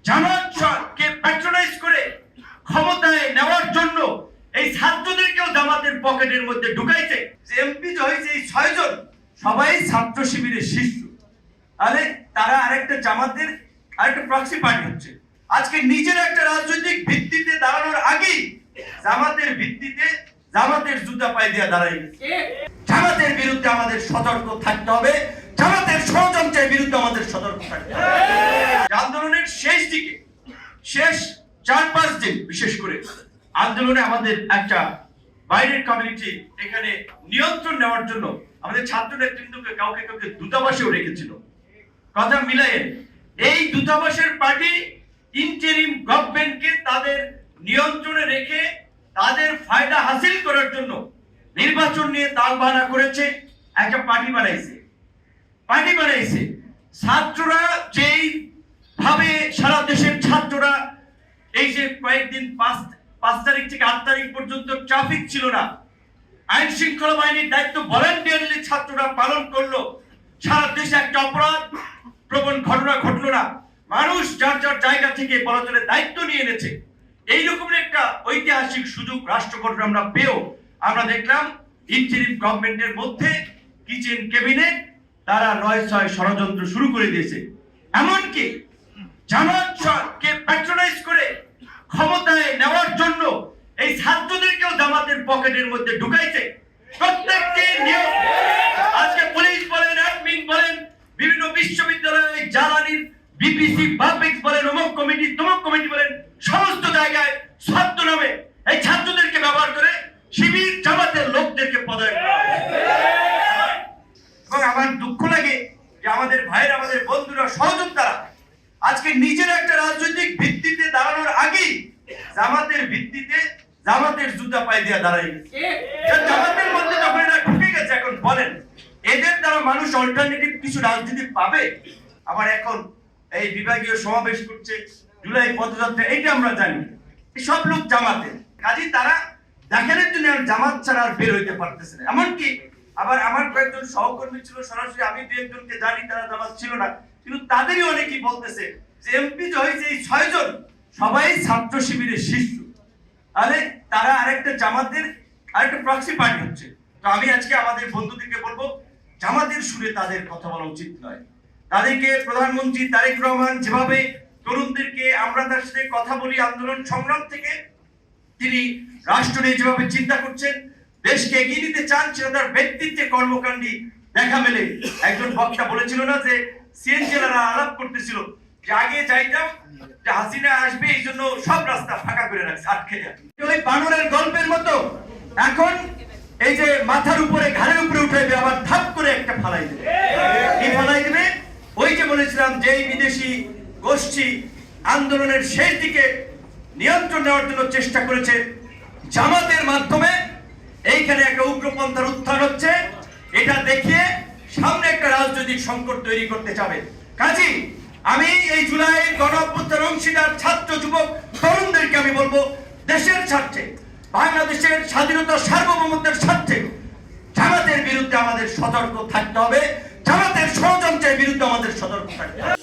জামাতকে প্যাট্রোনাইজ করে ক্ষমতায় নেওয়ার জন্য এই ছাত্রদেরকেও জামাতের পকেটের মধ্যে ঢুকাইছে। এমপি যে হয়েছে এই 6 জন সবাই ছাত্র শিবিরের শিষ্য, তাহলে তারা আরেকটা জামাতের আরেকটা প্রক্সি পার্টি হচ্ছে। আজকে নিজের একটা রাজনৈতিক ভিত্তিতে দাঁড়ানোর আগেই জামাতের ভিত্তিতে জামাতের জুতা পায়ে দিয়ে দাঁড়াই। জামাতের বিরুদ্ধে আমাদের সতর্ক থাকতে হবে, জামাতের ষড়যন্ত্রের বিরুদ্ধে আমাদের সতর্ক থাকতে হবে। আন্দোলনের শেষ দিকে, শেষ 4-5 দিন বিশেষ করে আন্দোলনে আমাদের একটা বাইরের কমিউনিটি এখানে নিয়ন্ত্রণ নেওয়ার জন্য আমাদের ছাত্র নেতৃত্বকে কাউকে কাউকে দূতাবাসেও রেখেছিল। কথা মিলায়ে এই দূতাবাসের পার্টি ইন্টারিম গভর্নমেন্টকে তাদের নিয়ন্ত্রণে রেখে তাদের ফায়দা হাসিল করার জন্য নির্বাচন নিয়ে তালবাহানা করেছে। একটা পার্টি বানাইছে ছাত্ররা যেই ভাবে সারা দেশের ছাত্ররা এই যে কয়েকদিন 5 তারিখ থেকে 8 তারিখ পর্যন্ত ট্রাফিক ছিল না, আইন শৃঙ্খলা বাহিনীর দায়িত্ব ভলান্টিয়ারলি ছাত্ররা পালন করলো, সারা দেশে একটা অপরাধ প্রবণ ঘটনা ঘটলো না, মানুষ যার যার জায়গা থেকে বলাচলের দায়িত্ব নিয়ে এনেছে। এইরকম একটা ঐতিহাসিক সুযোগ রাষ্ট্র গঠন আমরা পেয়েও আমরা দেখলাম ইন্টারিম গভর্নমেন্টের মধ্যে কিচেন ক্যাবিনেট তারা 9-6 ষড়যন্ত্র শুরু করে দিয়েছে। এমনকি জামাতকে প্যাট্রোনাইজ করে ক্ষমতায় নেওয়ার জন্য এই ছাত্রদেরকেও জামাতের পকেটের মধ্যে ঢুকাইছে। প্রত্যেকটি নিয়ম আজকে পুলিশ বলেন, অ্যাডমিন বলেন, বিভিন্ন বিশ্ববিদ্যালয় জ্বালানির বিপিসি পাবলিক বলেন, অমুক কমিটি তমুক কমিটি বলেন, সমস্ত জায়গায় ছাত্র নামে এই ছাত্রদেরকে ব্যবহার করে শিবির জামাতের লোকদেরকে পদায়ন করা হয়। এবং আমার দুঃখ লাগে যে আমাদের ভাইয়েরা, আমাদের বন্ধুরা, সহযোদ্ধারা আজকে নিজের একটা রাজনৈতিক ভিত্তিতে দাঁড়ানোর আগেই জামাতের ভিত্তিতে জামাতের জুতা পায়ে দিয়ে দাঁড়াই। জামাতের মধ্যে যখন এরা ঢুকে গেছে, এখন বলেন এদের দ্বারা মানুষ অল্টারনেটিভ কিছু রাজনীতি পাবে? আবার এখন এই বিভাগীয় সমাবেশ করছে, জুলাই পদযাত্রা, এইটা আমরা জানি সব লোক জামাতের কাজে তারা দেখানোর জন্য জামাত ছাড়া আর বের হইতে পারতেছে না। এমনকি আবার আমার কয়েকজন সহকর্মী ছিল, সরাসরি আমি 2-1 জনকে জানি তারা জামাত ছিল না, কিন্তু তাদেরই অনেকেই বলতেছে যে এমপি যে হয়েছে এই 6 জন সবাই ছাত্র শিবিরের শিষ্য, তাহলে তারা আরেকটা জামাতের আরেকটা প্রক্সি পার্টি হচ্ছে। তো আমি আজকে আমাদের বন্ধুদেরকে বলবো, জামাতের সুরে তাদের কথা বলা উচিত নয়। তাদেরকে প্রধানমন্ত্রী তারেক রহমান যেভাবে তরুণদেরকে আমরা তার সাথে কথা বলি আন্দোলন সংগ্রাম থেকে, তিনি রাষ্ট্র নিয়ে যেভাবে চিন্তা করছেন, দেশকে এগিয়ে নিতে চান, সেটা তার ব্যক্তিত্বে কর্মকাণ্ডী দেখা মেলে। একজন বক্তা বলেছিল না যে সিএনজিরা আলাপ করতেছিল যে আগে যাইতাম যে হাসিনা আসবে এই জন্য সব রাস্তা ফাঁকা করে রাখছে, আটকে যায়। ওই বানরের গল্পের মতো এখন এই যে মাথার উপরে ঘাড়ের উপরে উঠে আবার ধাপ করে একটা ফালাই দেবে। কি ফালাই দেবে? ওই যে বলেছিলাম যে বিদেশি গোষ্ঠী আন্দোলনের শেষ দিকে নিয়ন্ত্রণ নেওয়ার জন্য চেষ্টা করেছে জামাতের মাধ্যমে, এইখানে একটা উগ্রপন্থার উত্থান হচ্ছে, এটা দেখিয়ে সামনে একটা রাজনৈতিক সংকট তৈরি করতে চাবে। কাজী আমি এই জুলাই গণঅভ্যুত্থান অংশীদার ছাত্র যুবক তরুণদেরকে আমি বলবো, দেশের স্বার্থে, বাংলাদেশের স্বাধীনতা সার্বভৌমত্বের স্বার্থে জামাতের বিরুদ্ধে আমাদের সতর্ক থাকতে হবে, জামাতের ষড়যন্ত্রের বিরুদ্ধে আমাদের সতর্ক থাকতে হবে।